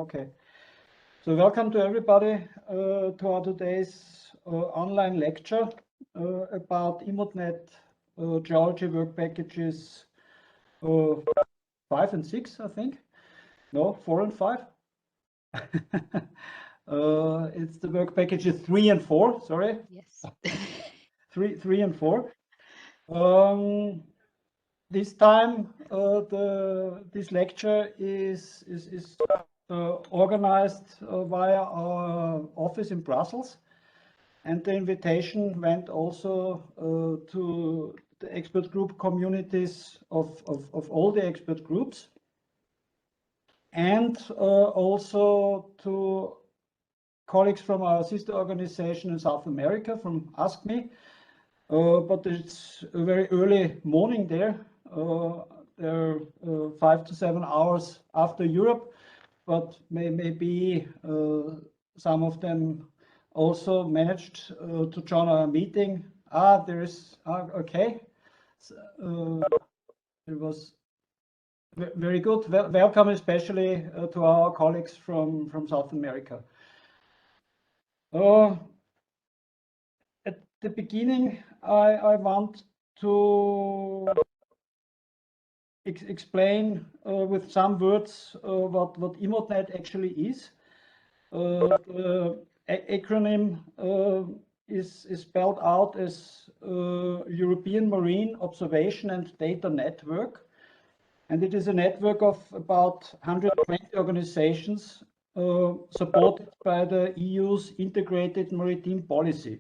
Okay. So welcome to everybody to our today's online lecture about EMODnet Geology work packages 5 and 6, I think. No, 4 and 5. It's the work packages 3 and 4. Sorry. Yes. 3 and 4. This time, this lecture is organized via our office in Brussels, and the invitation went also to the expert group communities of all the expert groups, and also to colleagues from our sister organization in South America, from AskMe. But it's a very early morning there. They're 5 to 7 hours after Europe, but maybe some of them also managed to join our meeting. There is, okay. It was very good. Welcome especially to our colleagues from South America. At the beginning, I want to explain with some words what EMODnet actually is. The acronym is spelled out as European Marine Observation and Data Network, and it is a network of about 120 organizations supported by the EU's integrated maritime policy.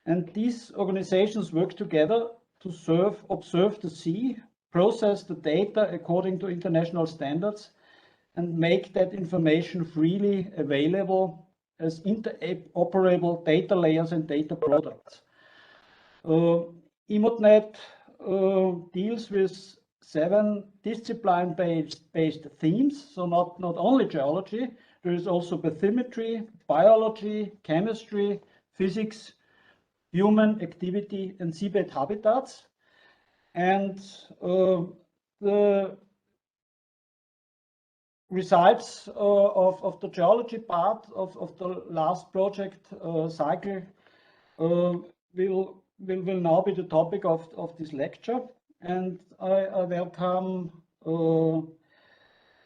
And these organizations work together to observe the sea, process the data according to international standards, and make that information freely available as interoperable data layers and data products. EMODnet deals with 7 discipline-based themes, so not only geology. There is also bathymetry, biology, chemistry, physics, human activity, and seabed habitats. And the results of the geology part of the last project cycle will now be the topic of this lecture. And I welcome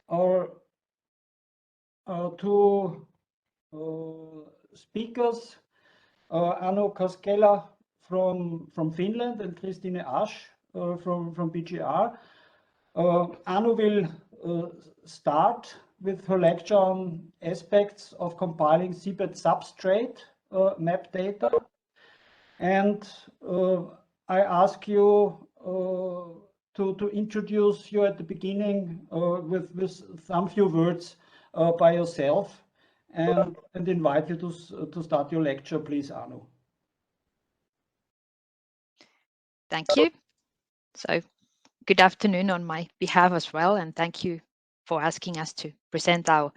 our 2 speakers, Anu Kaskela from Finland and Christine Asch from BGR. Anu will start with her lecture on aspects of compiling seabed substrate map data. And I ask you to introduce you at the beginning with some few words by yourself, and invite you to start your lecture, please, Anu. Thank you. So good afternoon on my behalf as well, and thank you for asking us to present our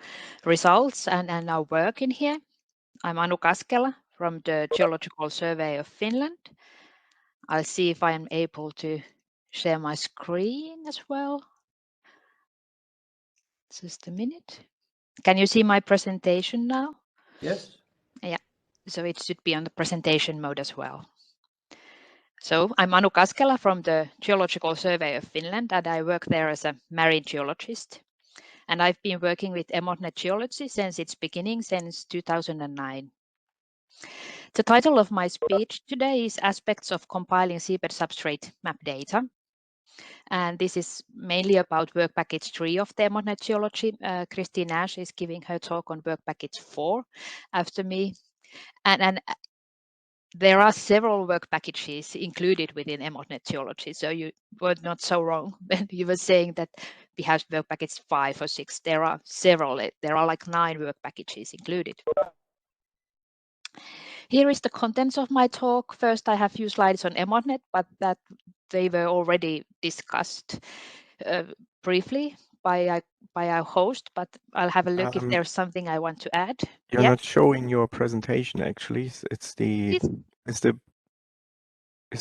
results and our work in here. I'm Anu Kaskela from the Geological Survey of Finland. I'll see if I am able to share my screen as well. Just a minute. Can you see my presentation now? Yes. Yeah, so it should be on the presentation mode as well. So I'm Anu Kaskela from the Geological Survey of Finland, and I work there as a marine geologist. And I've been working with EMODnet Geology since its beginning, since 2009. The title of my speech today is Aspects of Compiling Seabed Substrate Map Data. And this is mainly about work package 3 of the EMODnet Geology. Christine Asch is giving her talk on work package 4 after me. And there are several work packages included within EMODnet Geology, so you were not so wrong when you were saying that we have work package 5 or 6. There are several. There are like 9 work packages included. Here is the contents of my talk. First, I have a few slides on EMODnet, but that they were already discussed briefly by our host, but I'll have a look if there's something I want to add. You're not showing your presentation actually. It's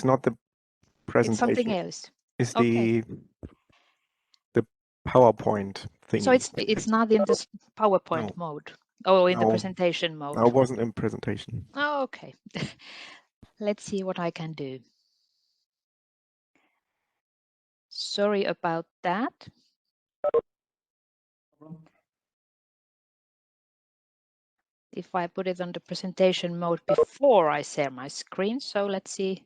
not the presentation. It's something else. It's the PowerPoint thingy. So it's not in this PowerPoint mode. Oh, in the No. presentation mode. I wasn't in presentation. Oh, okay. Let's see what I can do. Sorry about that. If I put it on the presentation mode before I share my screen, so let's see.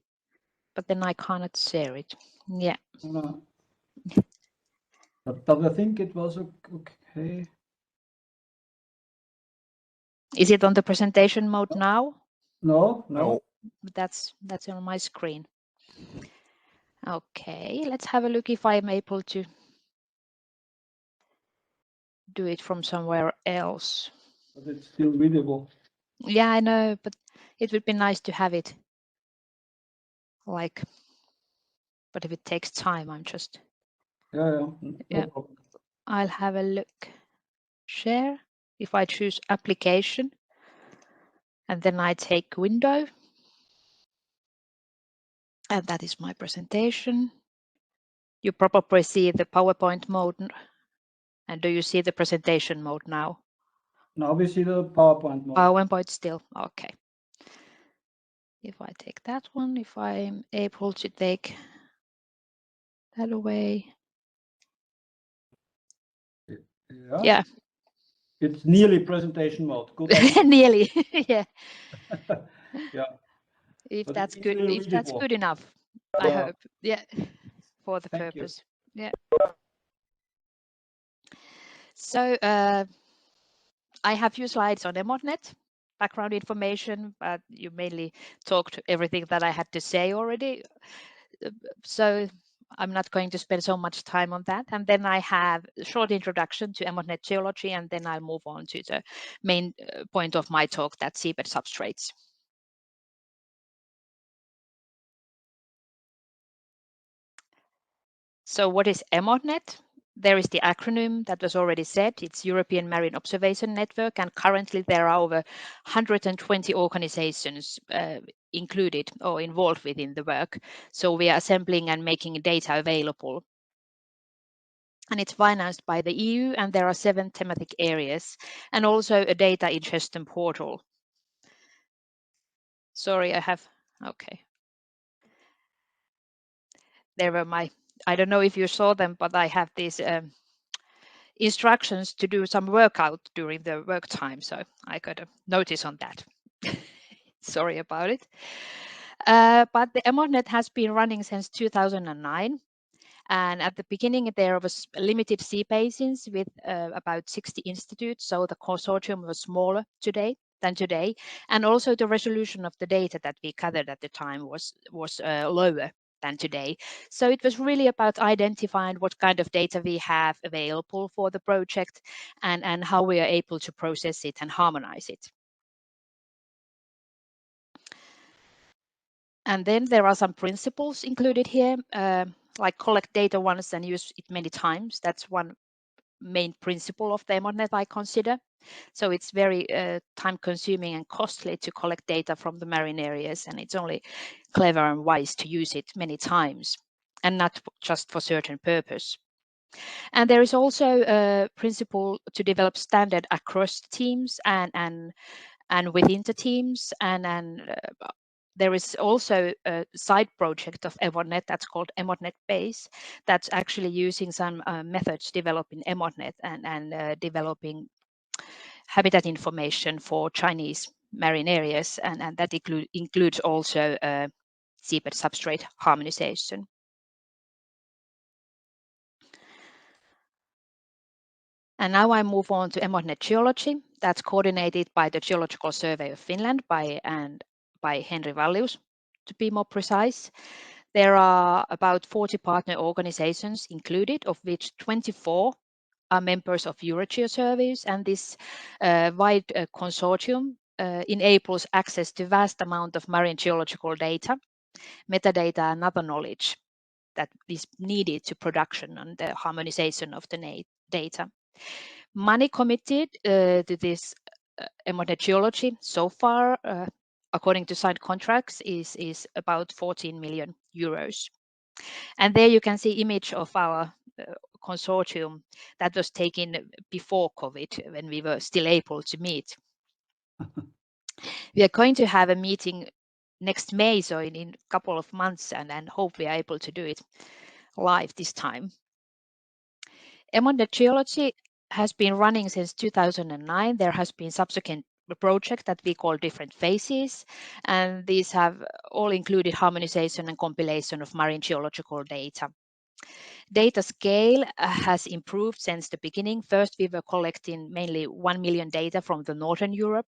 But then I cannot share it. Yeah. No. But I think it was okay. Is it on the presentation mode now? No. That's on my screen. Okay, let's have a look if I'm able to do it from somewhere else. But it's still readable. Yeah, I know, but it would be nice to have it like, but if it takes time, I'm just. Yeah. No problem. I'll have a look. Share. If I choose application and then I take window. And that is my presentation. You probably see the PowerPoint mode. And do you see the presentation mode now? Now we see the PowerPoint mode. PowerPoint still. Okay. If I take that one, if I'm able to take that away. Yeah. It's nearly presentation mode. Good. Nearly. Yeah. Yeah. If But that's good, if that's good enough, I hope. Yeah. For the purpose. Yeah. So I have few slides on EMODnet background information, but you mainly talked everything that I had to say already. So I'm not going to spend so much time on that. And then I have a short introduction to EMODnet geology, and then I'll move on to the main point of my talk, that's seabed substrates. So what is EMODnet? There is the acronym that was already said. It's European Marine Observation Network, and currently there are over 120 organizations included or involved within the work. So we are assembling and making data available. And it's financed by the EU, and there are 7 thematic areas, and also a data ingestion portal. Sorry, okay. There were I don't know if you saw them, but I have these instructions to do some workout during the work time, so I got a notice on that. Sorry about it. But the EMODnet has been running since 2009. And at the beginning, there was limited sea basins with about 60 institutes. So the consortium was smaller than today. And also the resolution of the data that we gathered at the time was lower than today. So it was really about identifying what kind of data we have available for the project and how we are able to process it and harmonize it. And then there are some principles included here, like collect data once and use it many times. That's one main principle of the EMODnet I consider. So it's very time consuming and costly to collect data from the marine areas, and it's only clever and wise to use it many times and not just for certain purpose. And there is also a principle to develop standard across teams and within the teams, and there is also a side project of EMODnet that's called EMODnet Base, that's actually using some methods developed in EMODnet and developing habitat information for Chinese marine areas, and that includes also seabed substrate harmonization. And now I move on to EMODnet Geology. That's coordinated by the Geological Survey of Finland by Henry Vallius, to be more precise. There are about 40 partner organizations included, of which 24 are members of EuroGeoSurveys, and this wide consortium enables access to vast amount of marine geological data, metadata, and other knowledge that is needed to production and the harmonization of the data. Money committed to this EMODnet Geology so far, according to signed contracts, is about 14 million euros. And there you can see image of our consortium that was taken before COVID, when we were still able to meet. We are going to have a meeting next May, so in a couple of months, and hope we are able to do it live this time. EMODnet Geology has been running since 2009. There has been subsequent projects that we call different phases, and these have all included harmonization and compilation of marine geological data. Data scale has improved since the beginning. First, we were collecting mainly 1 million data from the Northern Europe,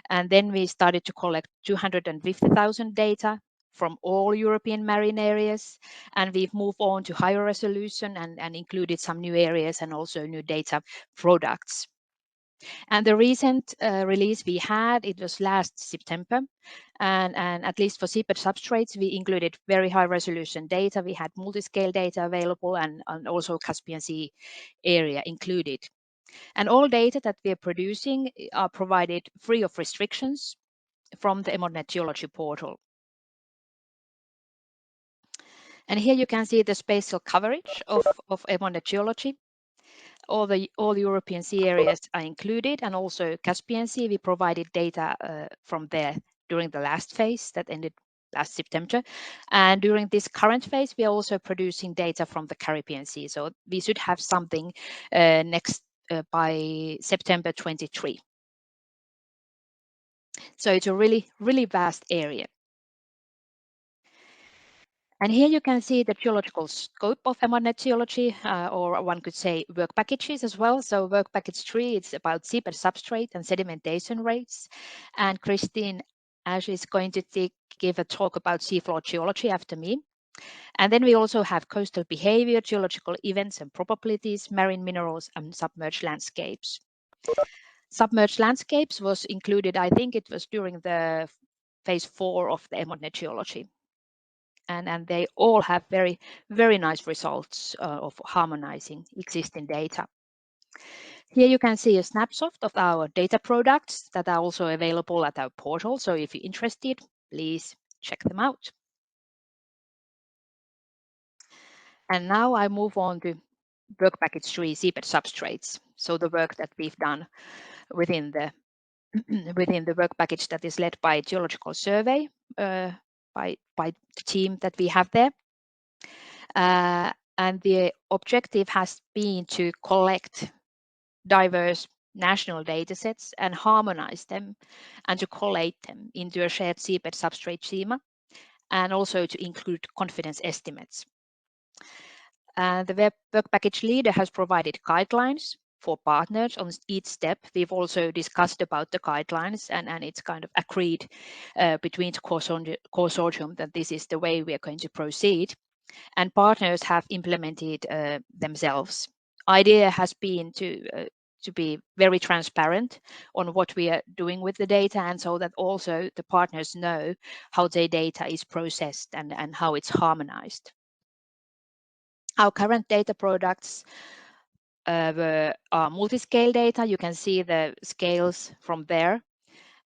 and then we started to collect 250,000 data from all European marine areas, and we've moved on to higher resolution and included some new areas and also new data products. And the recent release we had, it was last September, and at least for seabed substrates, we included very high resolution data. We had multi-scale data available and also Caspian Sea area included. And all data that we are producing are provided free of restrictions from the EMODnet Geology portal. And here you can see the spatial coverage of EMODnet Geology. All European sea areas are included, and also Caspian Sea. We provided data from there during the last phase that ended last September. And during this current phase, we are also producing data from the Caribbean Sea. So we should have something next by September 23. So it's a really, really vast area. And here you can see the geological scope of EMODnet Geology, or one could say work packages as well. So work package 3, it's about seabed substrate and sedimentation rates. And Christine Ash is going to give a talk about seafloor geology after me. And then we also have coastal behavior, geological events and probabilities, marine minerals, and submerged landscapes. Submerged landscapes was included, I think it was during the phase 4 of the EMODnet Geology. And they all have very, very nice results of harmonizing existing data. Here you can see a snapshot of our data products that are also available at our portal. So if you're interested, please check them out. And now I move on to work package 3, seabed substrates. So the work that we've done within the work package that is led by Geological Survey, by the team that we have there. And the objective has been to collect diverse national datasets and harmonize them and to collate them into a shared seabed substrate schema, and also to include confidence estimates. The work package leader has provided guidelines for partners on each step. We've also discussed about the guidelines, and it's kind of agreed between the consortium that this is the way we are going to proceed. And partners have implemented themselves. Idea has been to be very transparent on what we are doing with the data, and so that also the partners know how their data is processed and how it's harmonized. Our current data products are multi-scale data. You can see the scales from there.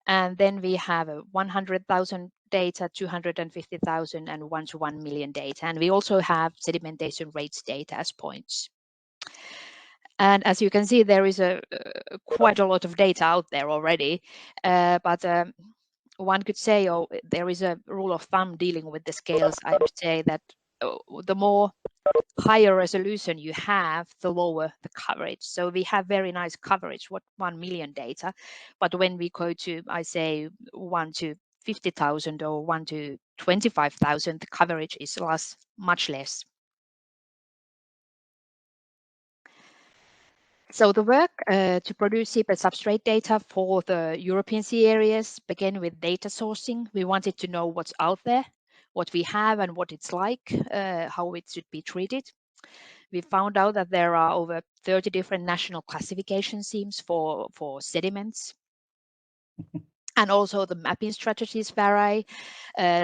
And then we have 100,000 data, 250,000, and 1 to 1 million data. And we also have sedimentation rates data as points. And as you can see, there is quite a lot of data out there already. But one could say, there is a rule of thumb dealing with the scales. I would say that the more higher resolution you have, the lower the coverage. So we have very nice coverage, 1 million data. But when we go to, I say, 1 to 50,000 or 1 to 25,000, the coverage is much less. So the work to produce seabed substrate data for the European sea areas began with data sourcing. We wanted to know what's out there, what we have and what it's like, how it should be treated. We found out that there are over 30 different national classification schemes for sediments. And also the mapping strategies vary.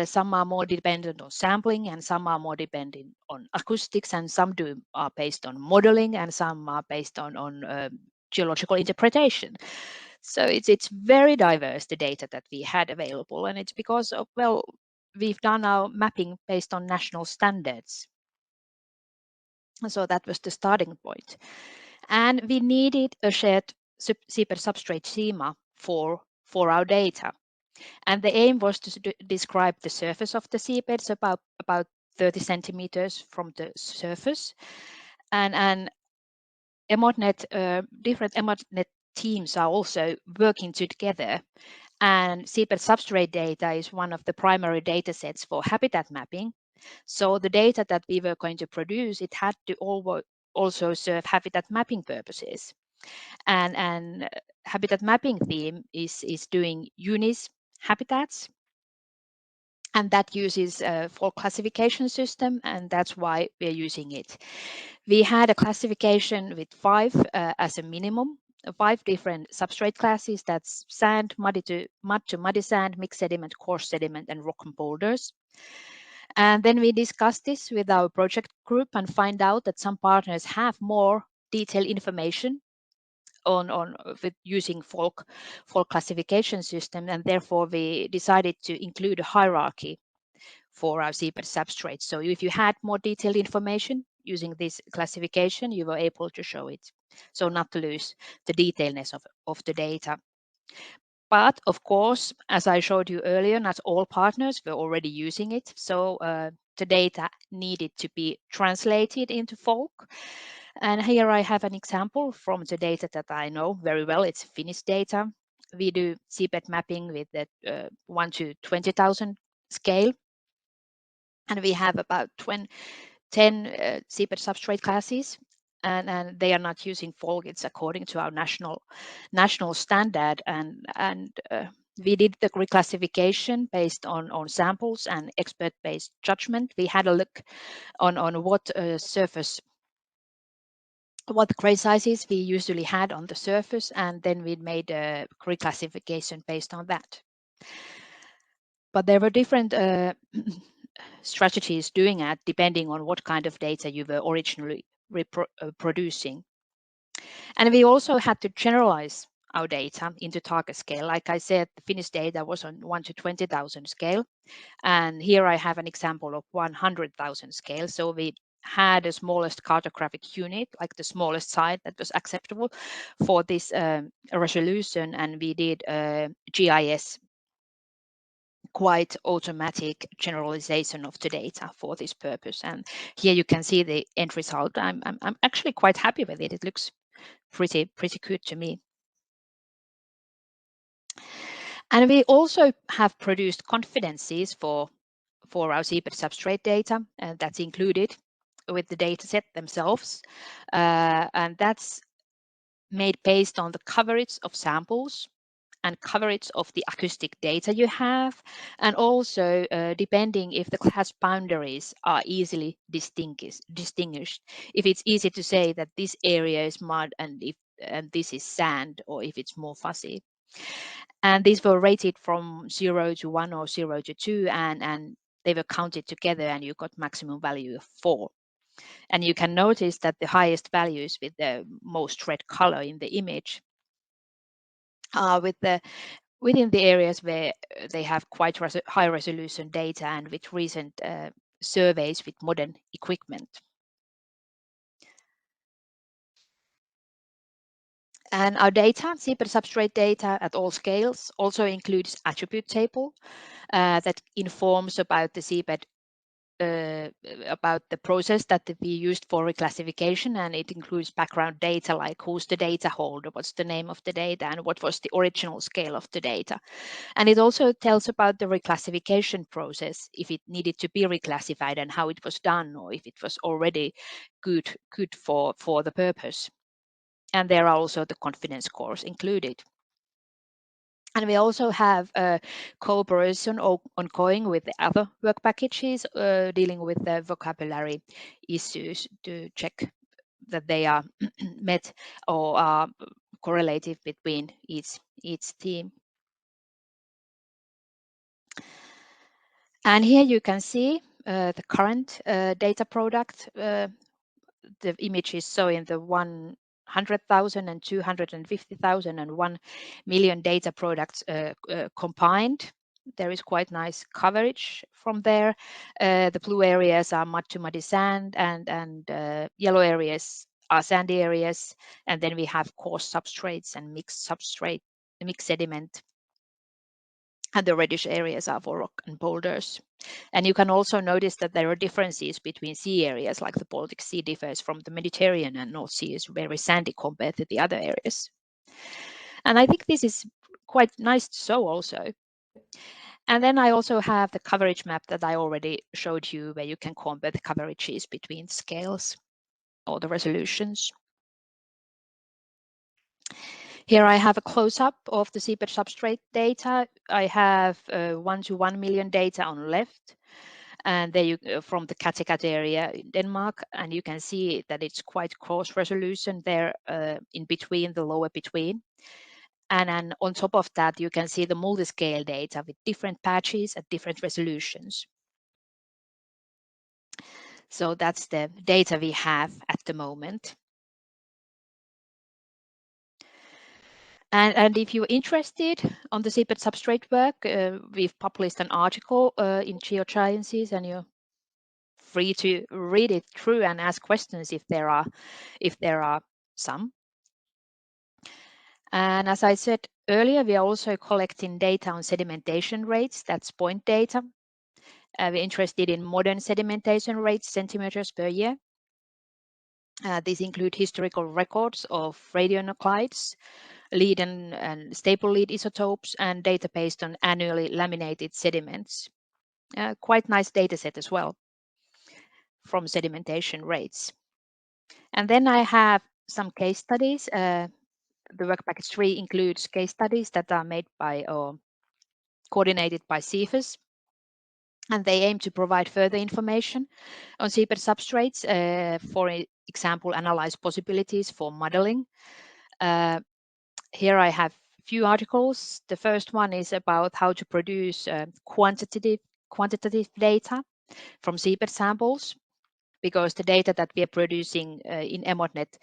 Some are more dependent on sampling, and some are more dependent on acoustics, and some are based on modeling, and some are based on geological interpretation. So it's very diverse, the data that we had available, and it's because of, well, we've done our mapping based on national standards. So that was the starting point. And we needed a shared seabed substrate schema for our data. And the aim was to describe the surface of the seabeds about 30 centimeters from the surface. And EMODnet, different EMODnet teams are also working together. And seabed substrate data is one of the primary data sets for habitat mapping. So the data that we were going to produce, it had to also serve habitat mapping purposes. And habitat mapping theme is doing UNIS habitats. And that uses a fault classification system, and that's why we're using it. We had a classification with 5 as a minimum, 5 different substrate classes. That's sand, mud to muddy sand, mixed sediment, coarse sediment, and rock and boulders. And then we discussed this with our project group and find out that some partners have more detailed information on with using fault classification system, and therefore we decided to include a hierarchy for our seabed substrate. So if you had more detailed information using this classification, you were able to show it. So not to lose the detailness of the data. But of course, as I showed you earlier, not all partners were already using it. So the data needed to be translated into folk. And here I have an example from the data that I know very well. It's Finnish data. We do seabed mapping with the 1 to 20,000 scale. And we have about 10 seabed substrate classes. And they are not using folk. It's according to our national standard. And we did the reclassification based on samples and expert-based judgment. We had a look on what surface, what grain sizes we usually had on the surface, and then we made a reclassification based on that. But there were different strategies doing it depending on what kind of data you were originally producing. And we also had to generalize our data into target scale. Like I said, the Finnish data was on 1 to 20,000 scale. And here I have an example of 100,000 scale. So we had the smallest cartographic unit, like the smallest site that was acceptable for this resolution. And we did GIS, quite automatic generalization of the data for this purpose. And here you can see the end result. I'm actually quite happy with it. It looks pretty good to me. And we also have produced confidences for our seabed substrate data, and that's included with the data set themselves. And that's made based on the coverage of samples and coverage of the acoustic data you have, and also depending if the class boundaries are easily distinguished. If it's easy to say that this area is mud and this is sand, or if it's more fuzzy. And these were rated from 0 to 1 or 0 to 2, and they were counted together, and you got maximum value of 4. And you can notice that the highest values with the most red color in the image are within the areas where they have quite high resolution data and with recent surveys with modern equipment. And our data, seabed substrate data at all scales, also includes attribute table that informs about the seabed, about the process that we used for reclassification, and it includes background data like who's the data holder, what's the name of the data, and what was the original scale of the data. And it also tells about the reclassification process, if it needed to be reclassified and how it was done, or if it was already good for the purpose. And there are also the confidence scores included. And we also have a cooperation ongoing with the other work packages dealing with the vocabulary issues to check that they are met or are correlative between each team. And here you can see the current data product. The image is showing the 100,000 and 250,000 and 1 million data products combined. There is quite nice coverage from there. The blue areas are mud to muddy sand, and yellow areas are sandy areas. And then we have coarse substrates and mixed substrate, mixed sediment. And the reddish areas are for rock and boulders. And you can also notice that there are differences between sea areas, like the Baltic Sea differs from the Mediterranean, and North Sea is very sandy compared to the other areas. And I think this is quite nice to show also. And then I also have the coverage map that I already showed you, where you can compare the coverages between scales or the resolutions. Here I have a close-up of the seabed substrate data. I have 1 to 1 million data on the left, and there you from the Kattegat area in Denmark, and you can see that it's quite coarse resolution there in between, the lower between. And then on top of that, you can see the multi-scale data with different patches at different resolutions. So that's the data we have at the moment. And if you're interested on the seabed substrate work, we've published an article in Geosciences, and you're free to read it through and ask questions if there are some. And as I said earlier, we are also collecting data on sedimentation rates. That's point data. We're interested in modern sedimentation rates, centimeters per year. These include historical records of radionuclides, lead and stable lead isotopes, and data based on annually laminated sediments. Quite nice data set as well from sedimentation rates. And then I have some case studies. The work package 3 includes case studies that are made by or coordinated by CFAS, and they aim to provide further information on seabed substrates, for example, analyze possibilities for modeling. Here I have a few articles. The first one is about how to produce quantitative data from seabed samples, because the data that we are producing in EMODnet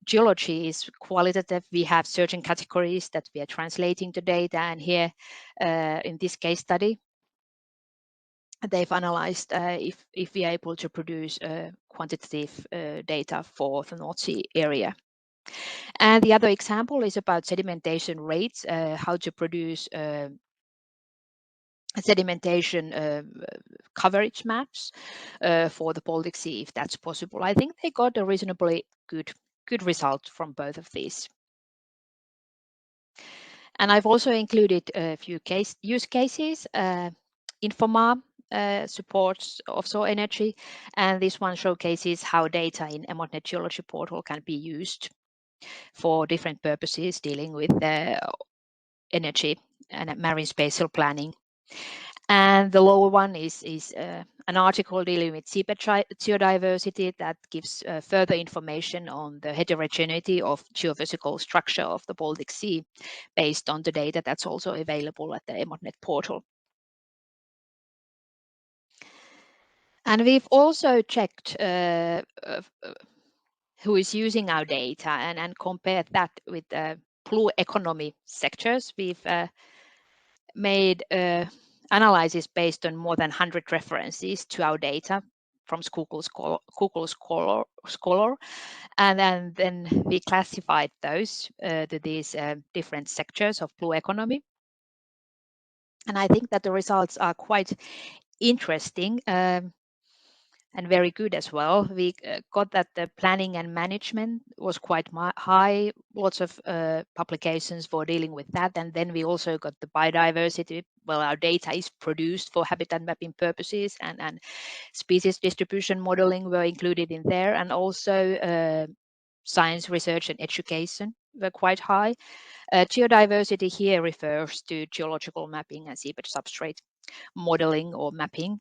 Geology is qualitative. We have certain categories that we are translating the data, and here in this case study, they've analyzed if we are able to produce quantitative data for the North Sea area. And the other example is about sedimentation rates, how to produce sedimentation coverage maps for the Baltic Sea, if that's possible. I think they got a reasonably good result from both of these. And I've also included a few use cases. Infomar supports offshore energy, and this one showcases how data in EMODnet Geology portal can be used for different purposes dealing with energy and marine spatial planning. And the lower one is an article dealing with seabed geodiversity that gives further information on the heterogeneity of geophysical structure of the Baltic Sea based on the data that's also available at the EMODnet portal. And we've also checked who is using our data and compared that with blue economy sectors. We've made analysis based on more than 100 references to our data from Google Scholar, and then we classified those to these different sectors of blue economy. And I think that the results are quite interesting and very good as well. We got that the planning and management was quite high, lots of publications for dealing with that. And then we also got the biodiversity. Well, our data is produced for habitat mapping purposes, and species distribution modeling were included in there. And also science, research and education were quite high. Geodiversity here refers to geological mapping and seabed substrate modeling or mapping.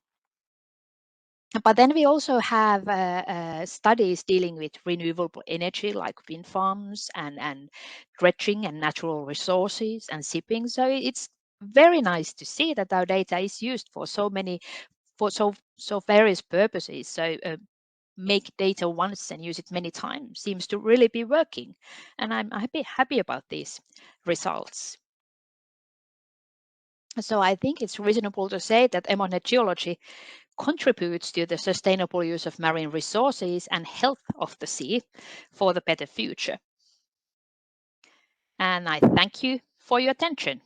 But then we also have studies dealing with renewable energy like wind farms and dredging and natural resources and shipping. So it's very nice to see that our data is used for so many, for so various purposes. So make data once and use it many times seems to really be working. And I'm happy about these results. So I think it's reasonable to say that EMODnet Geology contributes to the sustainable use of marine resources and health of the sea for the better future. And I thank you for your attention.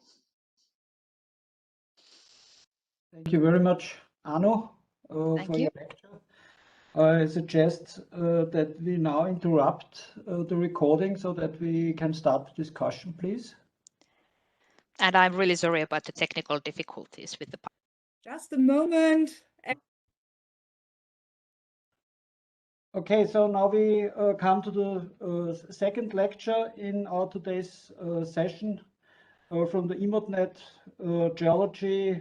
Thank you very much, Anu, for your lecture. I suggest that we now interrupt the recording so that we can start the discussion, please. And I'm really sorry about the technical difficulties with the. Just a moment. Okay, so now we come to the second lecture in our today's session from the EMODnet Geology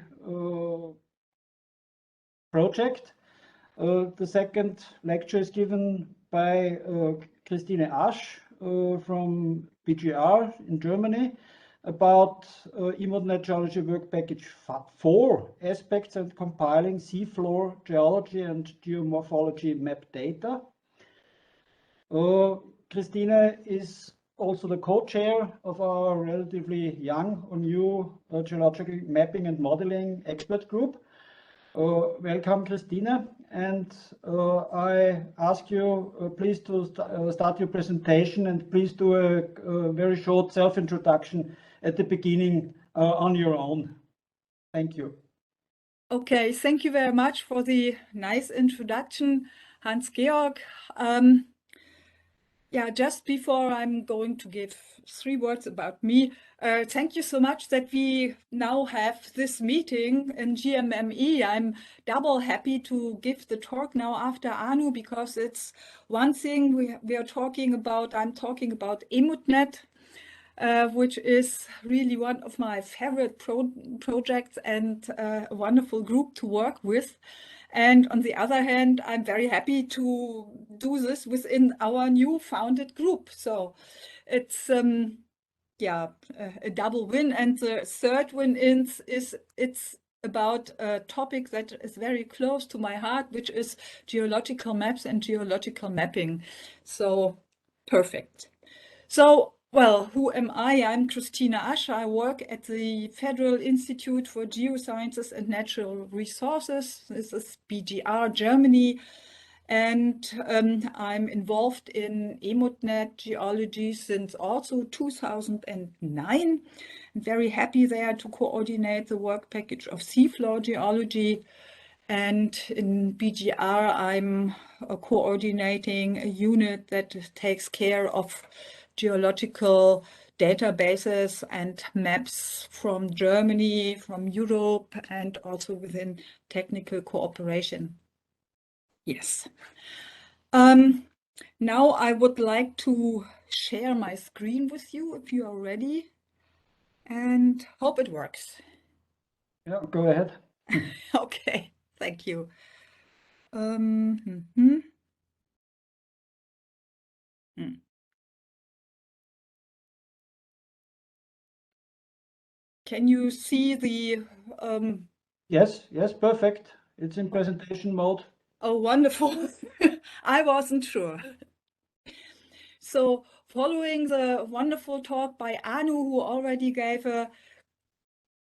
project. The second lecture is given by Christine Asch from BGR in Germany about EMODnet Geology Work Package 4 aspects and compiling seafloor geology and geomorphology map data. Christine is also the co-chair of our relatively young or new geological mapping and modeling expert group. Welcome, Christine, and I ask you please to start your presentation, and please do a very short self-introduction at the beginning on your own. Thank you. Okay, thank you very much for the nice introduction, Hans-Georg. Yeah, just before I'm going to give 3 words about me, thank you so much that we now have this meeting in GMME. I'm double happy to give the talk now after Anu, because it's one thing we are talking about. I'm talking about EMODnet, which is really one of my favorite projects and a wonderful group to work with. And on the other hand, I'm very happy to do this within our new founded group. So it's yeah, a double win. And the third win is it's about a topic that is very close to my heart, which is geological maps and geological mapping. So perfect. So, well, who am I? I'm Christine Asch. I work at the Federal Institute for Geosciences and Natural Resources. This is BGR, Germany. And I'm involved in EMODnet Geology since also 2009. I'm very happy there to coordinate the work package of seafloor geology. And in BGR, I'm coordinating a unit that takes care of geological databases and maps from Germany, from Europe, and also within technical cooperation. Yes. Now I would like to share my screen with you if you are ready, and hope it works. Yeah, go ahead. Okay, thank you. Can you see the... Yes, perfect. It's in presentation mode. Oh, wonderful. I wasn't sure. So following the wonderful talk by Anu, who already gave a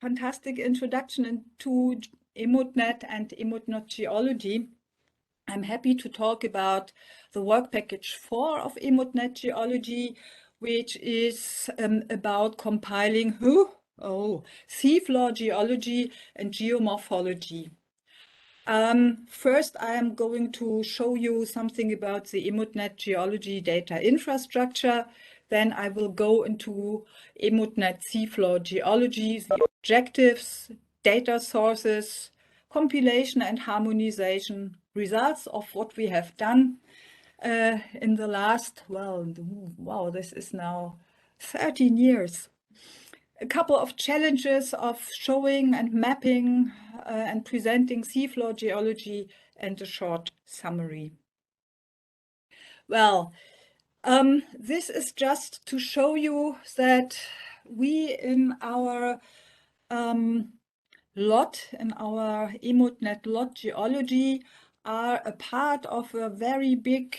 fantastic introduction into EMODnet and EMODnet Geology, I'm happy to talk about the work package 4 of EMODnet Geology, which is about compiling seafloor geology and geomorphology. First, I am going to show you something about the EMODnet Geology data infrastructure. Then I will go into EMODnet Seafloor Geology, the objectives, data sources, compilation and harmonization, results of what we have done in the last, wow, this is now 13 years. A couple of challenges of showing and mapping and presenting seafloor geology, and a short summary. Well, this is just to show you that we in our lot, in our EMODnet lot geology, are a part of a very big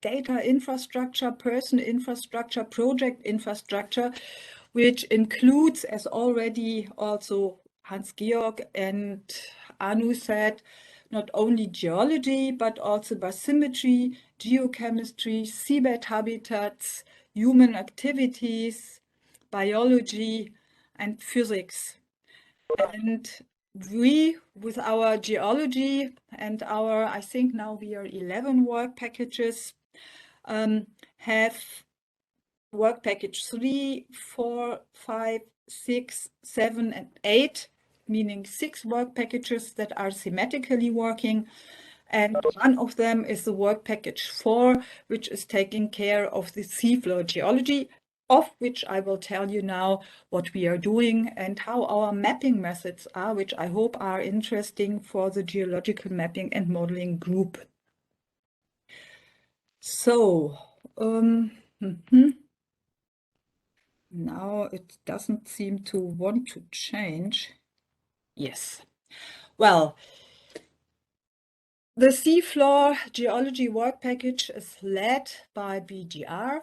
data infrastructure, person infrastructure, project infrastructure, which includes, as already also Hans-Georg and Anu said, not only geology, but also bathymetry, geochemistry, seabed habitats, human activities, biology, and physics. And we, with our geology and our, I think now we are 11 work packages, have work package 3, 4, 5, 6, 7, and 8, meaning 6 work packages that are thematically working. And one of them is the work package 4, which is taking care of the seafloor geology, of which I will tell you now what we are doing and how our mapping methods are, which I hope are interesting for the geological mapping and modeling group. So, now it doesn't seem to want to change. Yes. Well, the seafloor geology work package is led by BGR,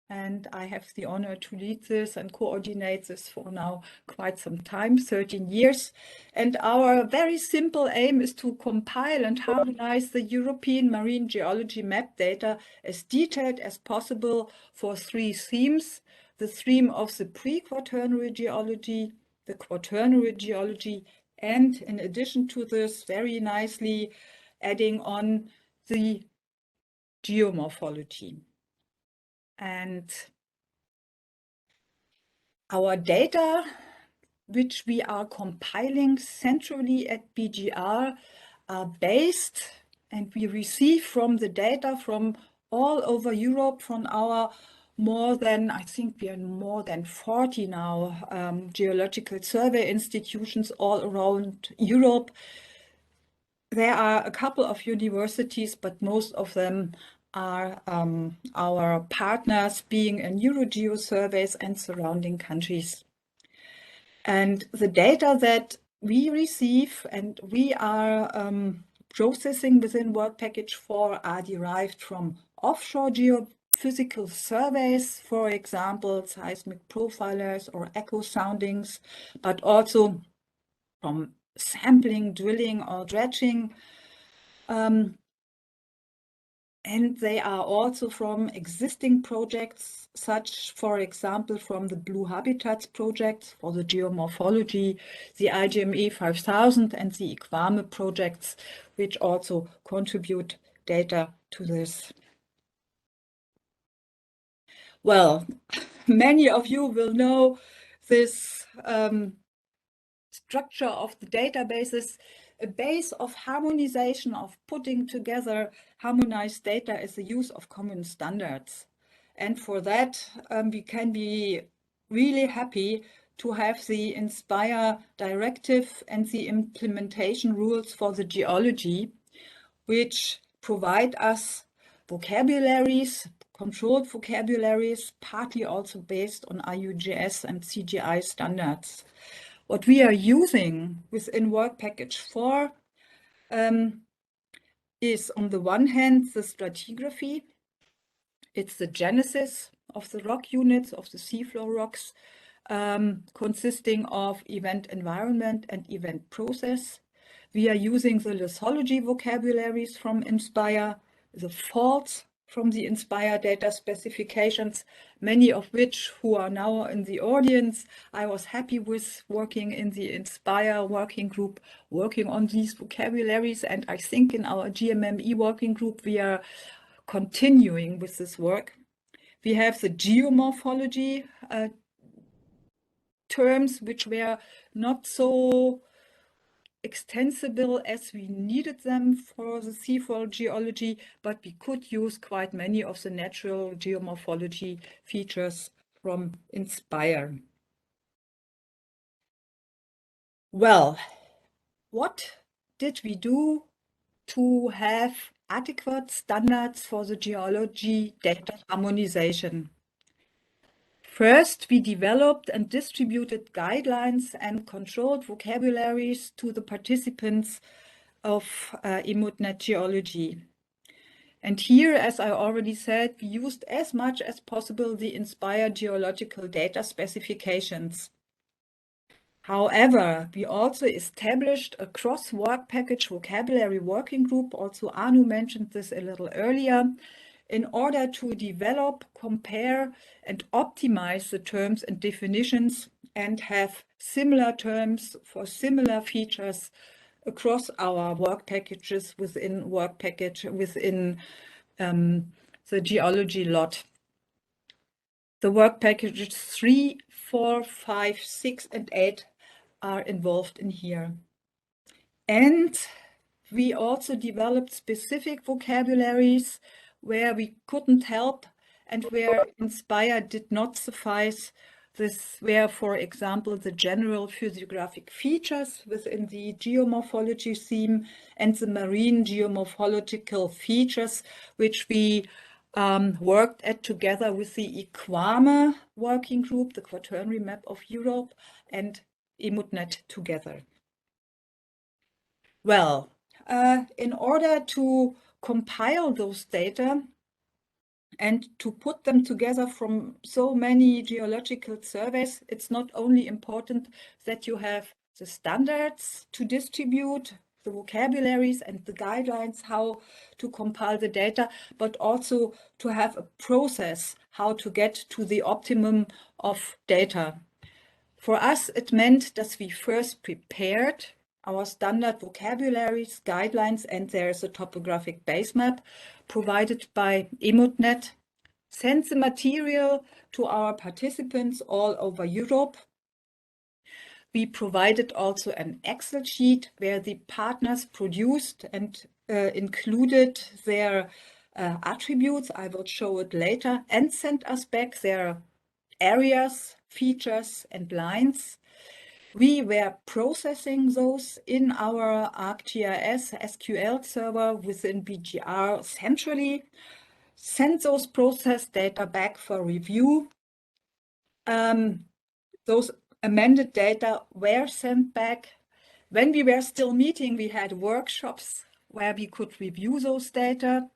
and I have the honor to lead this and coordinate this for now quite some time, 13 years. And our very simple aim is to compile and harmonize the European marine geology map data as detailed as possible for 3 themes: the theme of the pre-quaternary geology, the quaternary geology, and in addition to this, very nicely adding on the geomorphology. And our data, which we are compiling centrally at BGR, are based, and we receive from the data from all over Europe, from our more than, I think we are more than 40 now, geological survey institutions all around Europe. There are a couple of universities, but most of them are our partners, being in EuroGeoSurveys and surrounding countries. And the data that we receive and we are processing within work package 4 are derived from offshore geophysical surveys, for example, seismic profilers or echo soundings, but also from sampling, drilling, or dredging. And they are also from existing projects, such, for example, from the Blue Habitats projects for the geomorphology, the IGME 5000 and the IQUAME projects, which also contribute data to this. Well, many of you will know this structure of the databases. A base of harmonization, of putting together harmonized data, is the use of common standards. And for that, we can be really happy to have the INSPIRE directive and the implementation rules for the geology, which provide us vocabularies, controlled vocabularies, partly also based on EuroGeos and CGI standards. What we are using within work package 4 is, on the one hand, the stratigraphy. It's the genesis of the rock units, of the seafloor rocks, consisting of event environment and event process. We are using the lithology vocabularies from INSPIRE, the faults from the INSPIRE data specifications, many of which who are now in the audience. I was happy with working in the INSPIRE working group, working on these vocabularies, and I think in our GMME working group we are continuing with this work. We have the geomorphology terms, which were not so extensible as we needed them for the seafloor geology, but we could use quite many of the natural geomorphology features from INSPIRE. Well, what did we do to have adequate standards for the geology data harmonization? First, we developed and distributed guidelines and controlled vocabularies to the participants of EMODnet Geology. And here, as I already said, we used as much as possible the inspired geological data specifications. However, we also established a cross-work package vocabulary working group, also Anu mentioned this a little earlier, in order to develop, compare, and optimize the terms and definitions and have similar terms for similar features across our work packages within the geology lot. The work packages 3, 4, 5, 6, and 8 are involved in here. And we also developed specific vocabularies where we couldn't help and where Inspire did not suffice. This were, for example, the general physiographic features within the geomorphology theme and the marine geomorphological features, which we worked at together with the EQUAME working group, the Quaternary Map of Europe, and EMODnet together. Well, in order to compile those data and to put them together from so many geological surveys, it's not only important that you have the standards to distribute the vocabularies and the guidelines how to compile the data, but also to have a process how to get to the optimum of data. For us, it meant that we first prepared our standard vocabularies, guidelines, and there's a topographic base map provided by EMODnet, sent the material to our participants all over Europe. We provided also an Excel sheet where the partners produced and included their attributes. I will show it later, and sent us back their areas, features, and lines. We were processing those in our ArcGIS SQL server within BGR centrally, sent those processed data back for review. Those amended data were sent back. When we were still meeting, we had workshops where we could review those data.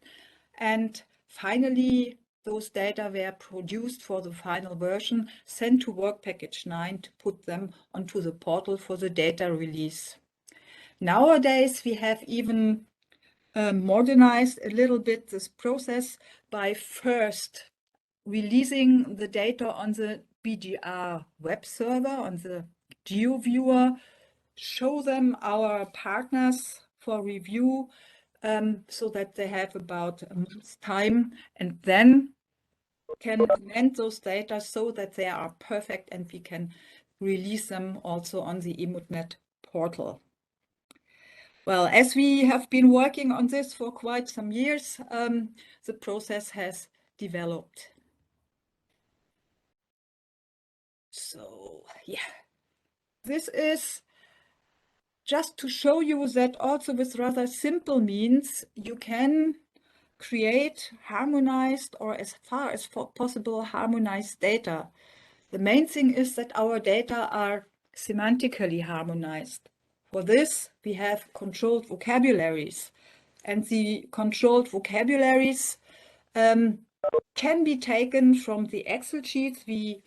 And finally, those data were produced for the final version, sent to Work Package 9 to put them onto the portal for the data release. Nowadays, we have even modernized a little bit this process by first releasing the data on the BGR web server, on the GeoViewer, show them our partners for review so that they have about a month's time, and then can amend those data so that they are perfect and we can release them also on the EMODnet portal. Well, as we have been working on this for quite some years, the process has developed. So, yeah, this is just to show you that also with rather simple means, you can create harmonized, or as far as possible, harmonized data. The main thing is that our data are semantically harmonized. For this, we have controlled vocabularies, and the controlled vocabularies can be taken from the Excel sheets we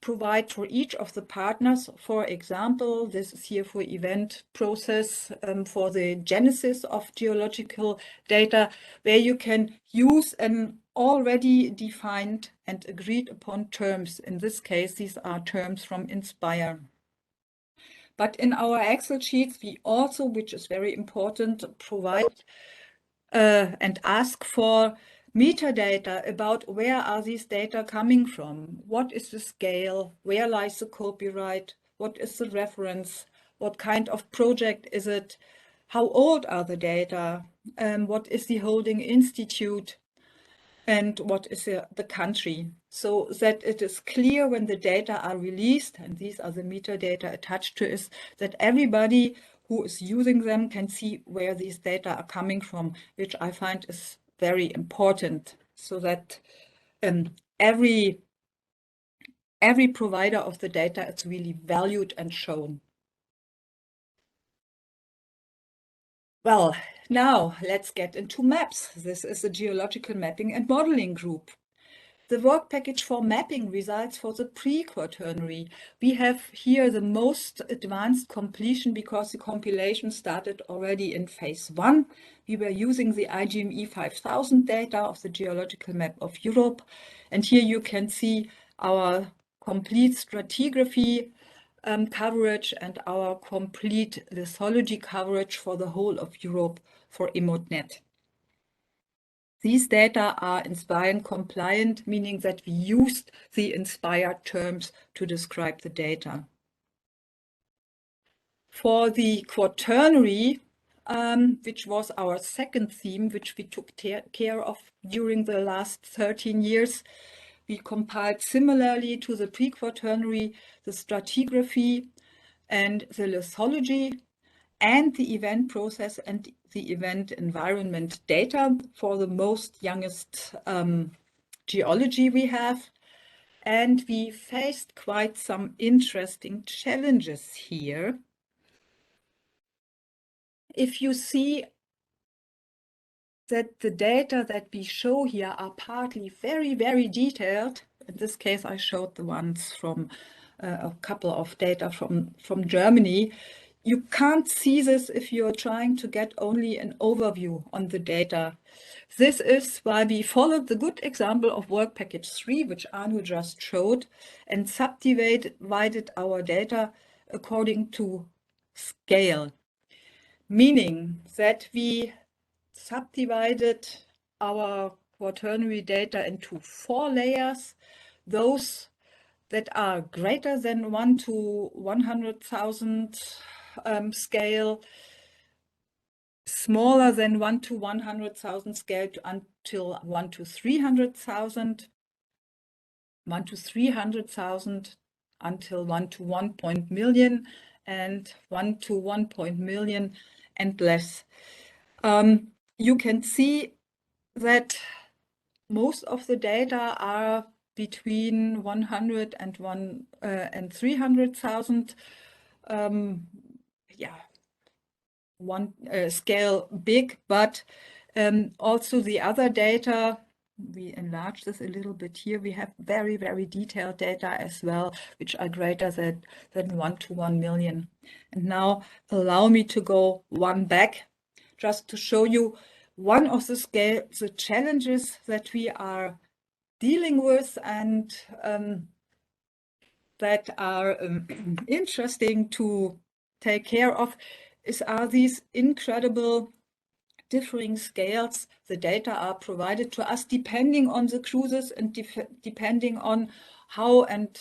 provide for each of the partners. For example, this is here for event process for the genesis of geological data, where you can use an already defined and agreed upon terms. In this case, these are terms from Inspire. But in our Excel sheets, we also, which is very important, provide and ask for metadata about where are these data coming from, what is the scale, where lies the copyright, what is the reference, what kind of project is it, how old are the data, what is the holding institute, and what is the country, so that it is clear when the data are released, and these are the metadata attached to it, that everybody who is using them can see where these data are coming from, which I find is very important, so that every provider of the data is really valued and shown. Well, Now let's get into maps. This is the geological mapping and modeling group. The work package for mapping results for the pre-quaternary. We have here the most advanced completion because the compilation started already in phase 1. We were using the IGME 5000 data of the geological map of Europe. And here you can see our complete stratigraphy coverage and our complete lithology coverage for the whole of Europe for EMODnet. These data are INSPIRE compliant, meaning that we used the inspired terms to describe the data. For the quaternary, which was our second theme, which we took care of during the last 13 years, we compiled similarly to the pre-quaternary the stratigraphy and the lithology and the event process and the event environment data for the most youngest geology we have. And we faced quite some interesting challenges here. If you see that the data that we show here are partly very, very detailed, in this case I showed the ones from a couple of data from Germany, you can't see this if you're trying to get only an overview on the data. This is why we followed the good example of work package 3, which Anu just showed, and subdivided our data according to scale, meaning that we subdivided our quaternary data into 4 layers, those that are greater than 1 to 100,000 scale, smaller than 1 to 100,000 scale until 1 to 300,000, 1 to 300,000 until 1 to 1 million, and 1 to 1 million and less. You can see that most of the data are between 100 and 300,000. One scale big, but also the other data, we enlarge this a little bit here. We have very, very detailed data as well, which are greater than 1 to 1 million. And now allow me to go one back just to show you one of the challenges that we are dealing with and that are interesting to take care of are these incredible differing scales. The data are provided to us depending on the cruises and depending on how and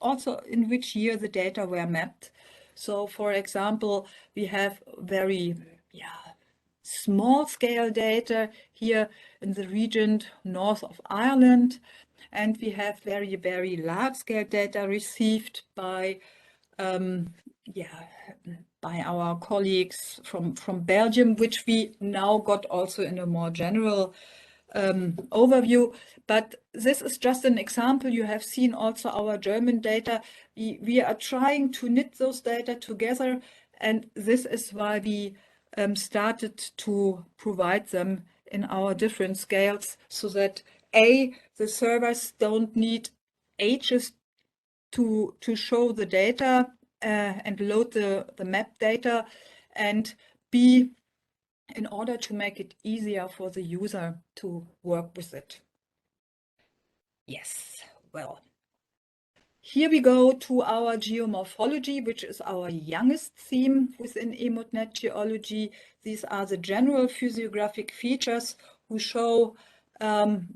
also in which year the data were mapped. So for example, we have very small scale data here in the region north of Ireland, and we have very, very large scale data received by our colleagues from Belgium, which we now got also in a more general overview. But this is just an example. You have seen also our German data. We are trying to knit those data together, and this is why we started to provide them in our different scales, so that A, the servers don't need ages to show the data and load the map data, and B, in order to make it easier for the user to work with it. Yes, well, here we go to our geomorphology, which is our youngest theme within EMODnet Geology. These are the general physiographic features who show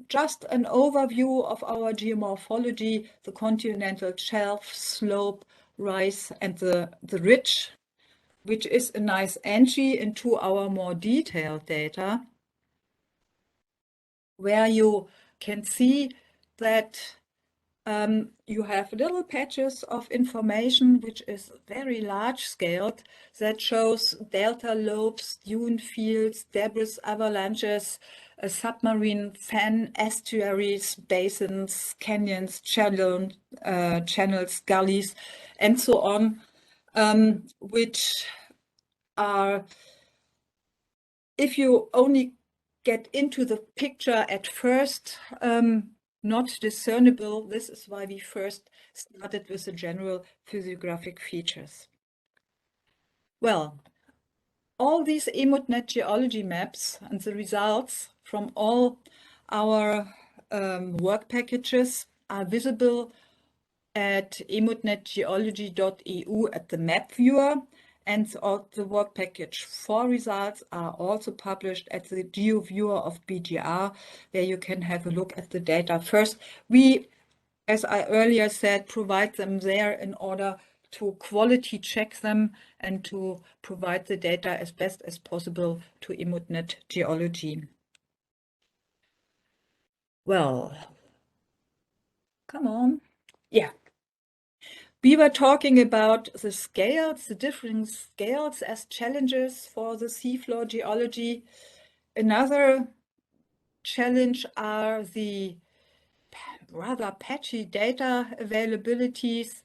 just an overview of our geomorphology, the continental shelf, slope, rise, and the ridge, which is a nice entry into our more detailed data, where you can see that you have little patches of information, which is very large scaled, that shows delta lobes, dune fields, debris avalanches, submarine fan, estuaries, basins, canyons, channels, gullies, and so on, which are if you only get into the picture at first, not discernible, this is why we first started with the general physiographic features. Well, all these EMODnet geology maps and the results from all our work packages are visible at EMODnet Geology.eu at the map viewer, and all the work package 4 results are also published at the Geo viewer of BGR, where you can have a look at the data. First, we, as I earlier said, provide them there in order to quality check them and to provide the data as best as possible to EMODnet Geology. Well, come on. Yeah. We were talking about the scales, the different scales as challenges for the seafloor geology. Another challenge are the rather patchy data availabilities.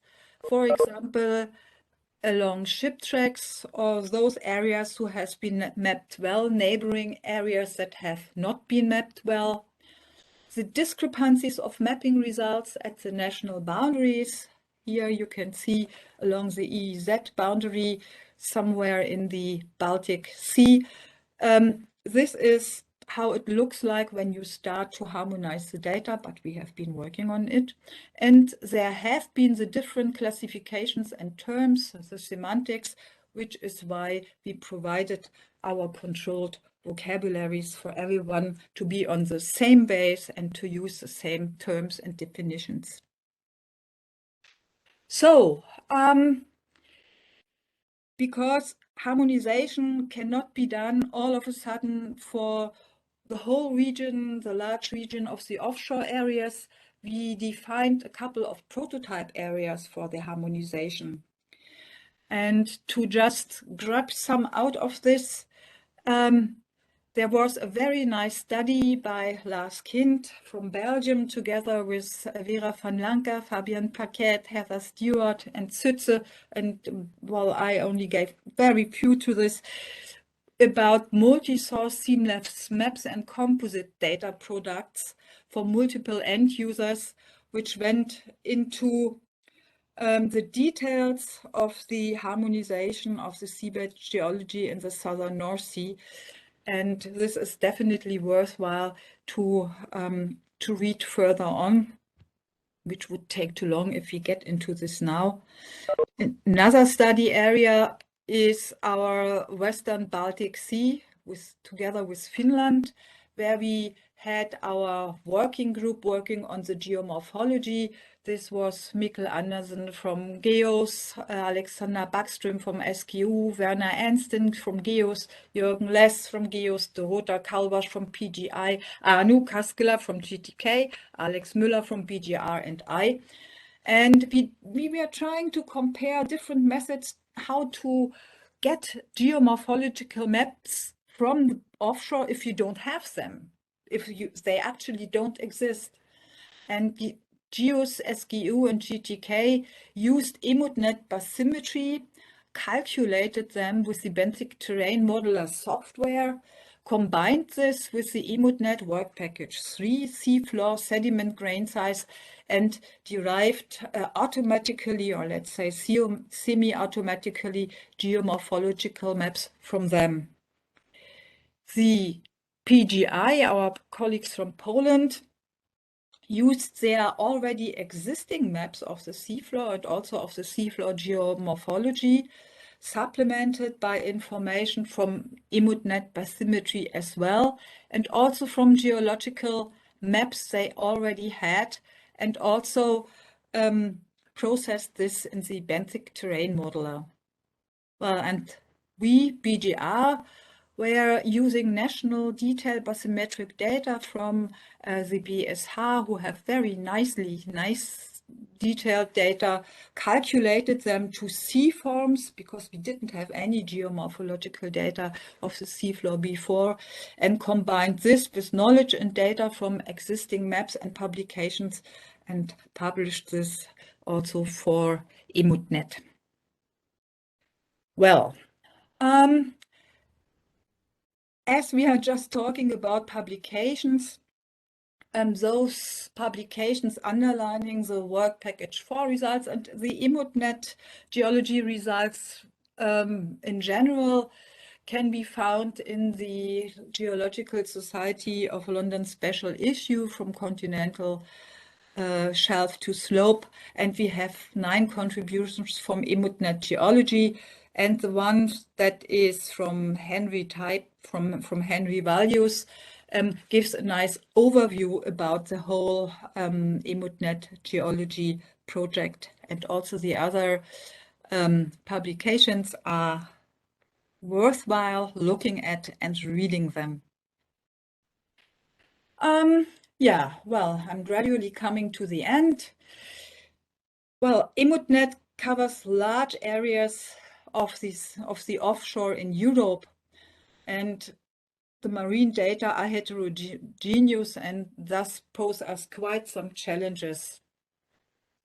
For example, along ship tracks or those areas who has been mapped well, neighboring areas that have not been mapped well. The discrepancies of mapping results at the national boundaries. Here you can see along the EEZ boundary somewhere in the Baltic Sea. This is how it looks like when you start to harmonize the data, but we have been working on it. And there have been the different classifications and terms, the semantics, which is why we provided our controlled vocabularies for everyone to be on the same base and to use the same terms and definitions. So, because harmonization cannot be done all of a sudden for the whole region, the large region of the offshore areas, we defined a couple of prototype areas for the harmonization. And to just grab some out of this, there was a very nice study by Lars Kind from Belgium, together with Vera van Lanka, Fabian Paquet, Heather Stewart, and Zütze, and well, I only gave very few to this, about multi-source seamless maps and composite data products for multiple end users, which went into the details of the harmonization of the seabed geology in the southern North Sea. And this is definitely worthwhile to read further on, which would take too long if we get into this now. Another study area is our Western Baltic Sea, together with Finland, where we had our working group working on the geomorphology. This was Mikkel Andersen from GEOS, Alexander Backström from SGU, Werner Ernsten from GEOS, Jürgen Less from GEOS, Dorota Kalbas from PGI, Anu Kaskela from GTK, Alex Müller from BGR, and I. And we were trying to compare different methods how to get geomorphological maps from the offshore if you don't have them, they actually don't exist. And GEOS, SGU, and GTK used EMODnet bathymetry, calculated them with the benthic terrain modeler software, combined this with the EMODnet work package 3, seafloor sediment grain size, and derived automatically, or let's say semi-automatically, geomorphological maps from them. The PGI, our colleagues from Poland, used their already existing maps of the seafloor and also of the seafloor geomorphology, supplemented by information from EMODnet bathymetry as well, and also from geological maps they already had, and also processed this in the benthic terrain modeler. Well, and we, BGR, were using national detailed bathymetric data from the BSH, who have very nice detailed data, calculated them to sea forms, because we didn't have any geomorphological data of the seafloor before, and combined this with knowledge and data from existing maps and publications, and published this also for EMODnet. Well, as we are just talking about publications, those publications underlining the work package 4 results and the EMODnet geology results in general can be found in the Geological Society of London special issue from continental shelf to slope, and we have 9 contributions from EMODnet Geology, and the one that is from Henry Type, from Henry Values, gives a nice overview about the whole EMODnet Geology project, and also the other publications are worthwhile looking at and reading them. Yeah, well, I'm gradually coming to the end. Well, EMODnet covers large areas of the offshore in Europe, and the marine data are heterogeneous and thus pose us quite some challenges.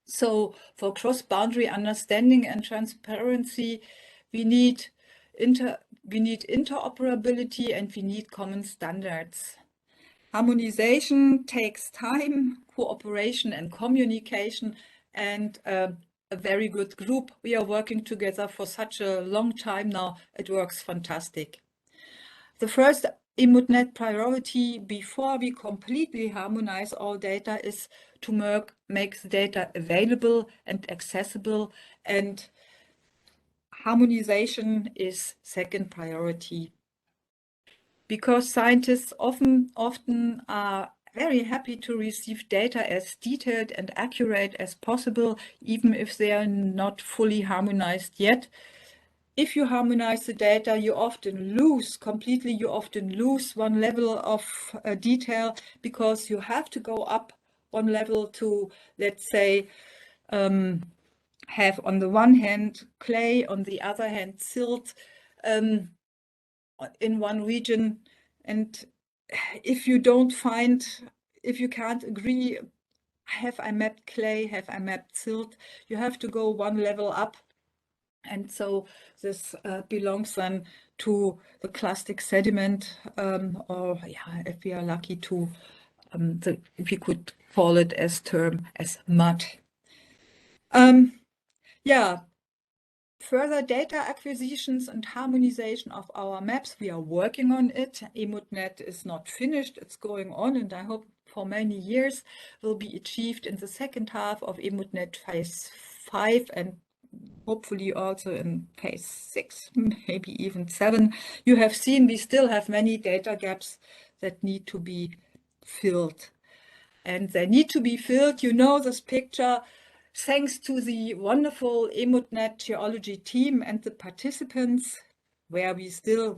So for cross-boundary understanding and transparency, we need interoperability and we need common standards. Harmonization takes time, cooperation and communication, and a very good group. We are working together for such a long time now. It works fantastic. The first EMODnet priority before we completely harmonize all data is to make the data available and accessible, and harmonization is second priority. Because scientists often are very happy to receive data as detailed and accurate as possible, even if they are not fully harmonized yet. If you harmonize the data, you often lose one level of detail, because you have to go up one level to, let's say, have on the one hand clay, on the other hand silt, in one region, and if you can't agree, have I mapped clay, have I mapped silt, you have to go one level up, and so this belongs then to the clastic sediment, or yeah, if we are lucky to, if we could call it as mud. Yeah. Further data acquisitions and harmonization of our maps, we are working on it. EMODnet is not finished, it's going on, and I hope for many years will be achieved in the second half of EMODnet phase 5 and hopefully also in phase 6, maybe even 7. You have seen we still have many data gaps that need to be filled. And they need to be filled, you know this picture, thanks to the wonderful EMODnet Geology team and the participants, when we still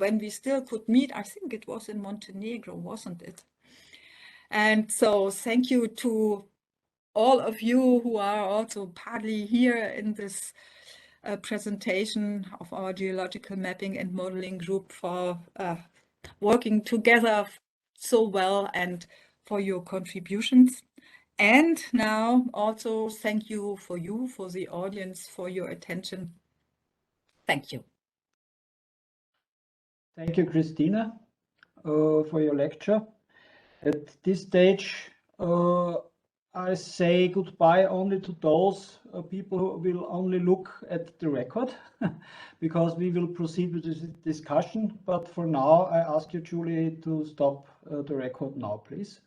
could meet. I think it was in Montenegro, wasn't it? And so thank you to all of you who are also partly here in this presentation of our geological mapping and modeling group for working together so well and for your contributions. And now also thank you, for the audience, for your attention. Thank you. Thank you, Christina, for your lecture. At this stage, I say goodbye only to those people who will only look at the record, because we will proceed with this discussion. But for now, I ask you, Julie, to stop the record now, please.